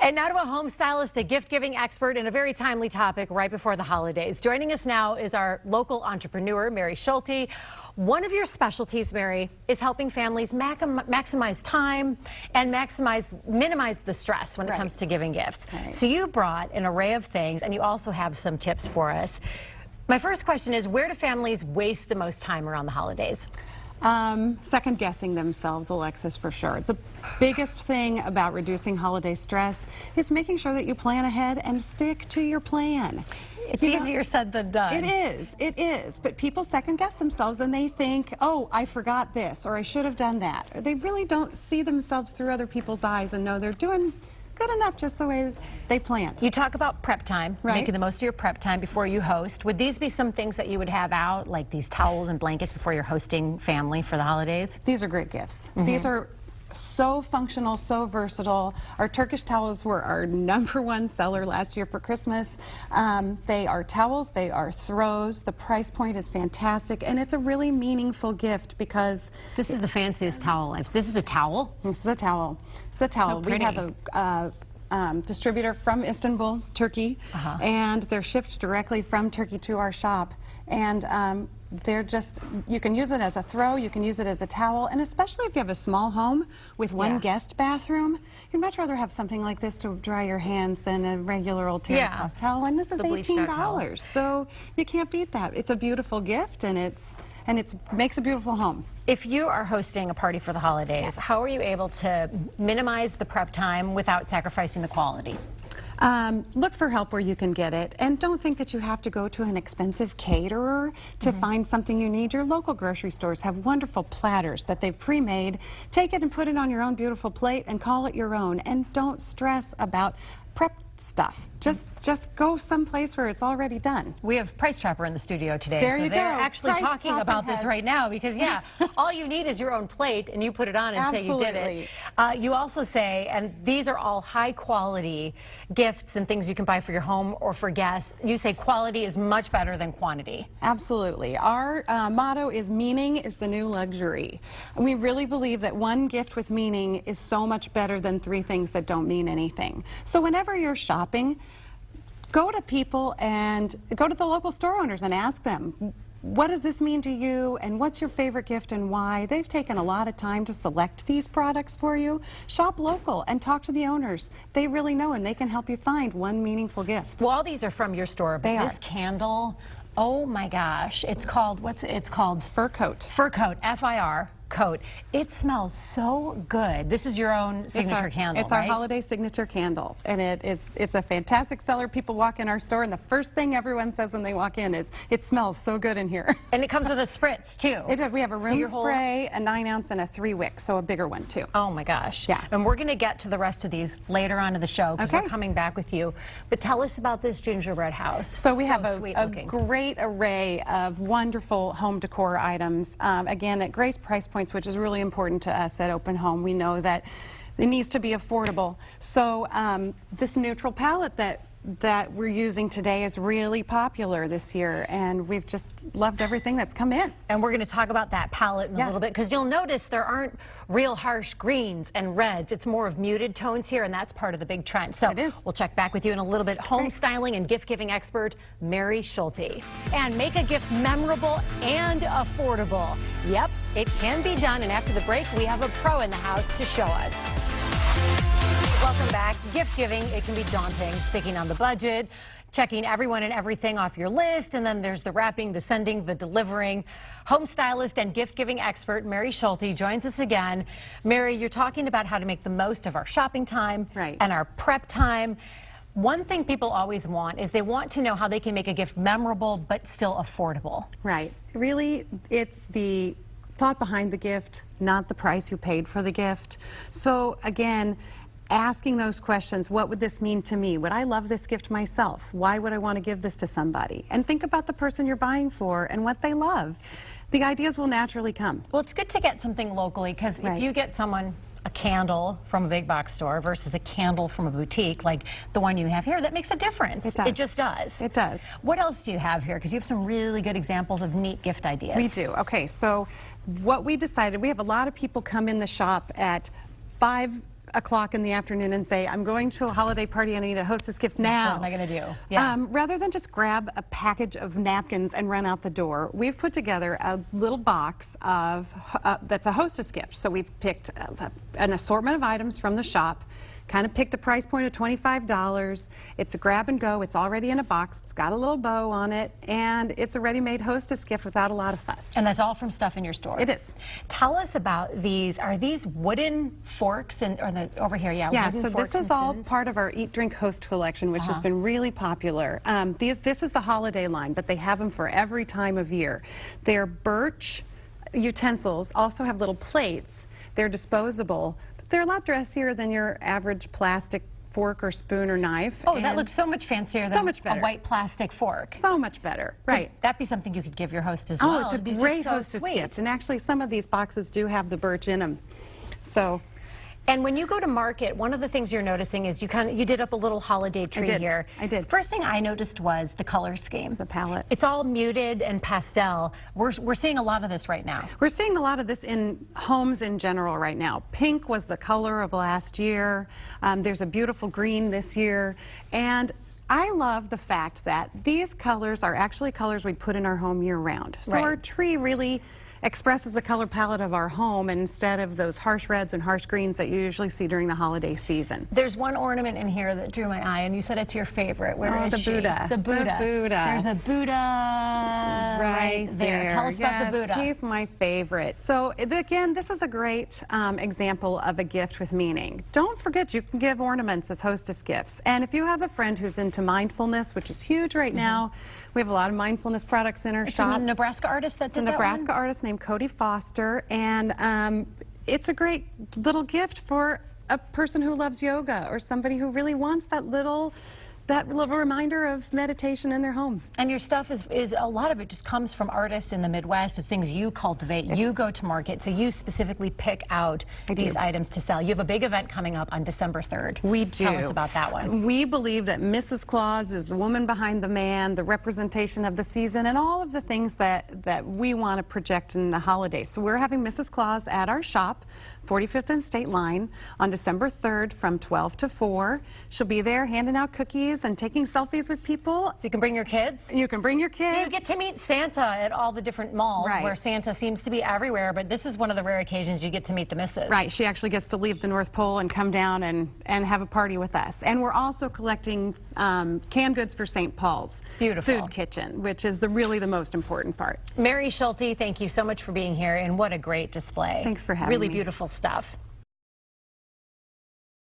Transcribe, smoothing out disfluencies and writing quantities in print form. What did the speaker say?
And now to a home stylist, a gift-giving expert, and a very timely topic right before the holidays. Joining us now is our local entrepreneur, Mary Schulte. One of your specialties, Mary, is helping families maximize time and minimize the stress when it comes to giving gifts. Right. So you brought an array of things, and you also have some tips for us. My first question is, where do families waste the most time around the holidays? Second guessing themselves, Alexis, for sure. The biggest thing about reducing holiday stress is making sure that you plan ahead and stick to your plan. It's easier said than done. It is. But people second guess themselves and they think, oh, I forgot this, or I should have done that. Or they really don't see themselves through other people's eyes and know they're doing good enough just the way they planned. You talk about prep time, right? Making the most of your prep time before you host. Would these be some things that you would have out, like these towels and blankets before you're hosting family for the holidays? These are great gifts. These are so functional, so versatile. Our Turkish towels were our #1 seller last year for Christmas. They are towels, they are throws. The price point is fantastic, and it's a really meaningful gift because this is the fanciest towel. This is a towel? This is a towel. It's a towel. So we have a distributor from Istanbul, Turkey, and they're shipped directly from Turkey to our shop. And they're just, you can use it as a throw, you can use it as a towel, and especially if you have a small home with one guest bathroom, you'd much rather have something like this to dry your hands than a regular old tablecloth towel. And this is $18, so you can't beat that. It's a beautiful gift, and it makes a beautiful home. If you are hosting a party for the holidays, how are you able to minimize the prep time without sacrificing the quality? Look for help where you can get it, and don't think that you have to go to an expensive caterer to find something you need. Your local grocery stores have wonderful platters that they've pre-made. Take it and put it on your own beautiful plate and call it your own, and don't stress about prep stuff. Just go someplace where it's already done. We have Price Chopper in the studio today. There you so they're go. actually talking about this right now because, all you need is your own plate and you put it on and say you did it. You also say, and these are all high quality gifts and things you can buy for your home or for guests, you say quality is much better than quantity. Absolutely. Our motto is meaning is the new luxury. We really believe that one gift with meaning is so much better than 3 things that don't mean anything. So whenever you're shopping, go to people and go to the local store owners and ask them, what does this mean to you, and what's your favorite gift and why? They've taken a lot of time to select these products for you. Shop local and talk to the owners. They really know, and they can help you find one meaningful gift. Well, all these are from your store, but this candle, oh my gosh, it's called, it's called? Fir Coat. Fir Coat, F-I-R. Coat. It smells so good. This is your own signature candle, It's our holiday signature candle, and it's a fantastic seller. People walk in our store, and the first thing everyone says when they walk in is, it smells so good in here. And it comes with a spritz, too. We have a room spray, a 9-ounce, and a 3-wick, so a bigger one, too. Oh, my gosh. Yeah. And we're going to get to the rest of these later on in the show, because we're coming back with you. But tell us about this gingerbread house. So we have a great array of wonderful home decor items, again, at great price points, which is really important to us at Open Home. We know that it needs to be affordable. So this neutral palette that we're using today is really popular this year, and we've just loved everything that's come in. And we're going to talk about that palette in a little bit, because you'll notice there aren't real harsh greens and reds. It's more of muted tones here, and that's part of the big trend. So we'll check back with you in a little bit. Home styling and gift-giving expert, Mary Schulte. And make a gift memorable and affordable. Yep, it can be done, and after the break, we have a pro in the house to show us. Welcome back. Gift giving, it can be daunting, sticking on the budget, checking everyone and everything off your list, and then there's the wrapping, the sending, the delivering. Home stylist and gift giving expert Mary Schulte joins us again. Mary, you're talking about how to make the most of our shopping time and our prep time. One thing people always want is they want to know how they can make a gift memorable but still affordable. Right. Really, it's the thought behind the gift, not the price you paid for the gift. So again, asking those questions, what would this mean to me? Would I love this gift myself? Why would I want to give this to somebody? And think about the person you're buying for and what they love. The ideas will naturally come. Well, it's good to get something locally, because if you get someone a candle from a big box store versus a candle from a boutique like the one you have here, that makes a difference. It does. It just does. It does. What else do you have here? Because you have some really good examples of neat gift ideas. We do. Okay, so what we decided, we have a lot of people come in the shop at 5 o'clock in the afternoon and say, I'm going to a holiday party and I need a hostess gift now. What am I going to do? Yeah. Rather than just grab a package of napkins and run out the door, we've put together a little box of that's a hostess gift. So we've picked an assortment of items from the shop, kind of picked a price point of $25. It's a grab and go. It's already in a box. It's got a little bow on it, and it's a ready-made hostess gift without a lot of fuss. And that's all from stuff in your store? It is. Tell us about these. Are these wooden forks over here? Yeah, yeah, wooden so forks this is all part of our Eat, Drink, Host collection, which has been really popular. This is the holiday line, but they have them for every time of year. They're birch utensils, also have little plates. They're disposable. They're a lot dressier than your average plastic fork or spoon or knife. Oh, that looks so much fancier than a white plastic fork. So much better, right. Could that be something you could give your host as well? Oh, it's a great hostess gift. And actually, some of these boxes do have the birch in them. So. And when you go to market, one of the things you're noticing is you did up a little holiday tree here. I did. First thing I noticed was the color scheme. The palette. It's all muted and pastel. We're seeing a lot of this right now. We're seeing a lot of this in homes in general right now. Pink was the color of last year. There's a beautiful green this year. And I love the fact that these colors are actually colors we put in our home year-round. So our tree really expresses the color palette of our home instead of those harsh reds and harsh greens that you usually see during the holiday season. There's one ornament in here that drew my eye, and you said it's your favorite. Where is she? Buddha. The Buddha. The Buddha. There's a Buddha right there. Tell us about the Buddha. He's my favorite. So again, this is a great example of a gift with meaning. Don't forget, you can give ornaments as hostess gifts. And if you have a friend who's into mindfulness, which is huge right now, we have a lot of mindfulness products in our shop. It's a Nebraska artist that did that one? It's a Nebraska artist named Cody Foster, and it's a great little gift for a person who loves yoga or somebody who really wants that little reminder of meditation in their home. And your stuff is a lot of it just comes from artists in the Midwest. It's things you cultivate, you go to market, so you specifically pick out these items to sell. You have a big event coming up on December 3rd. We do. Tell us about that one. We believe that Mrs. Claus is the woman behind the man, the representation of the season, and all of the things that we want to project in the holidays. So we're having Mrs. Claus at our shop, 45th and State Line, on December 3rd from 12 to 4. She'll be there handing out cookies and taking selfies with people. So you can bring your kids? You can bring your kids. You get to meet Santa at all the different malls where Santa seems to be everywhere, but this is one of the rare occasions you get to meet the missus. Right, she actually gets to leave the North Pole and come down and have a party with us. And we're also collecting canned goods for St. Paul's Food Kitchen, which is really the most important part. Mary Schulte, thank you so much for being here, and what a great display. Thanks for having me. Really beautiful stuff.